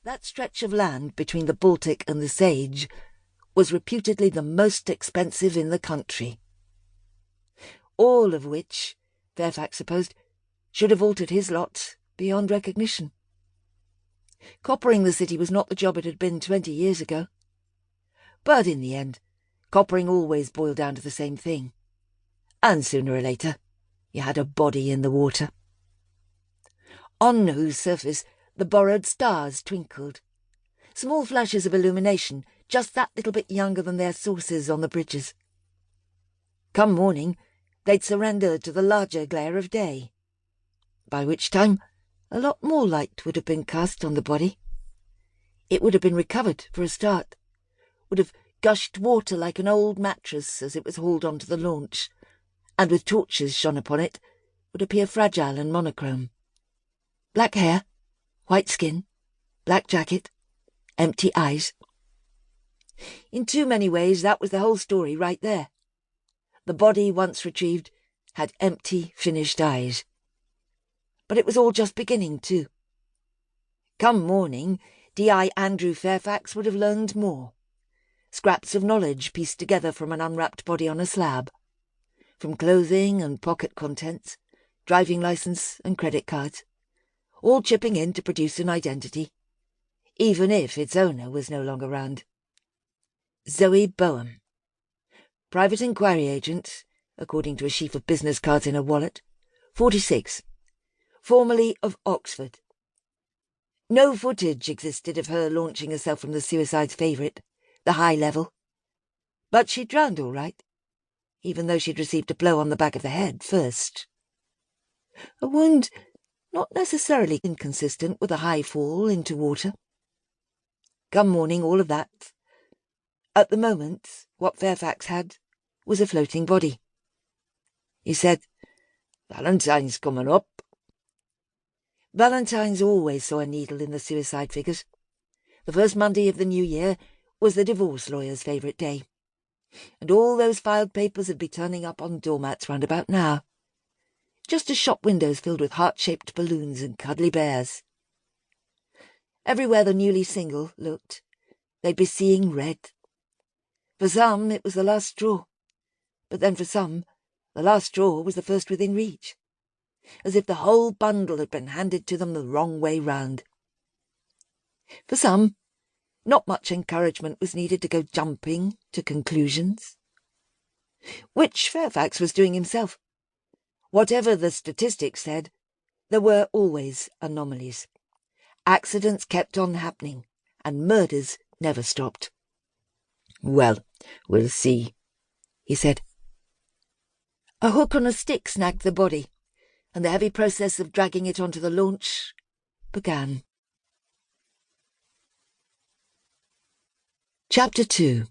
That stretch of land between the Baltic and the Sage was reputedly the most expensive in the country. All of which, Fairfax supposed, should have altered his lot beyond recognition. Coppering the city was not the job it had been 20 years ago. But in the end, coppering always boiled down to the same thing. And sooner or later, you had a body in the water, on whose surface the borrowed stars twinkled. Small flashes of illumination, just that little bit younger than their sources on the bridges. Come morning, they'd surrender to the larger glare of day, by which time a lot more light would have been cast on the body. It would have been recovered for a start, would have gushed water like an old mattress as it was hauled onto the launch, and with torches shone upon it, would appear fragile and monochrome. Black hair, white skin, black jacket, empty eyes. In too many ways that was the whole story right there. The body, once retrieved, had empty, finished eyes. But it was all just beginning, too. Come morning, D.I. Andrew Fairfax would have learned more. Scraps of knowledge pieced together from an unwrapped body on a slab. From clothing and pocket contents, driving licence and credit cards, all chipping in to produce an identity, even if its owner was no longer round. Zoë Boehm. Private inquiry agent, according to a sheaf of business cards in her wallet, 46, formerly of Oxford. No footage existed of her launching herself from the suicide's favourite, the High Level. But she drowned all right, even though she'd received a blow on the back of the head first. A wound not necessarily inconsistent with a high fall into water. Come morning, all of that. At the moment, what Fairfax had was a floating body. He said, "Valentine's coming up." Valentine's always saw a needle in the suicide figures. The first Monday of the new year was the divorce lawyer's favourite day, and all those filed papers would be turning up on doormats round about now, just as shop windows filled with heart-shaped balloons and cuddly bears. Everywhere the newly single looked, they'd be seeing red. For some, it was the last straw, but then for some, the last straw was the first within reach, as if the whole bundle had been handed to them the wrong way round. For some, not much encouragement was needed to go jumping to conclusions, which Fairfax was doing himself. Whatever the statistics said, there were always anomalies. Accidents kept on happening, and murders never stopped. "Well, we'll see," he said. A hook on a stick snagged the body, and the heavy process of dragging it onto the launch began. Chapter 2.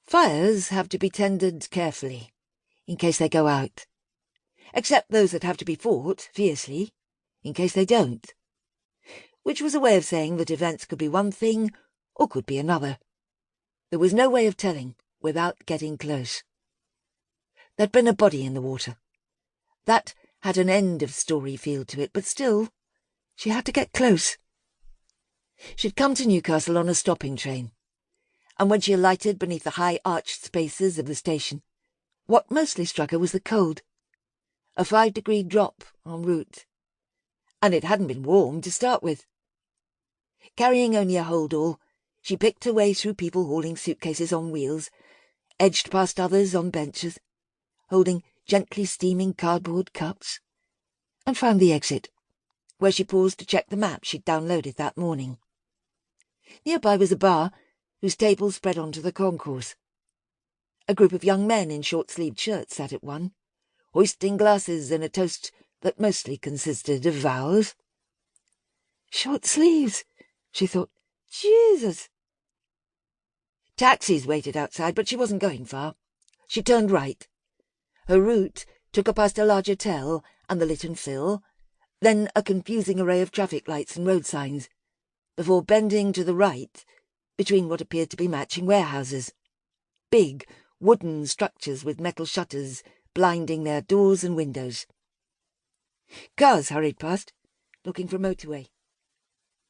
Fires have to be tended carefully, in case they go out, except those that have to be fought fiercely, in case they don't, which was a way of saying that events could be one thing or could be another. There was no way of telling without getting close. There'd been a body in the water. That had an end-of-story feel to it, but still, she had to get close. She'd come to Newcastle on a stopping train, and when she alighted beneath the high arched spaces of the station, what mostly struck her was the cold. A 5-degree drop en route. And it hadn't been warm to start with. Carrying only a hold-all, she picked her way through people hauling suitcases on wheels, edged past others on benches, holding gently steaming cardboard cups, and found the exit, where she paused to check the map she'd downloaded that morning. Nearby was a bar, whose table spread onto the concourse. A group of young men in short-sleeved shirts sat at one, hoisting glasses in a toast that mostly consisted of vows. Short sleeves, she thought. Jesus! Taxis waited outside, but she wasn't going far. She turned right. Her route took her past a large hotel and the Lytton Phil, then a confusing array of traffic lights and road signs, before bending to the right between what appeared to be matching warehouses. Big, wooden structures with metal shutters blinding their doors and windows. Cars hurried past, looking for a motorway.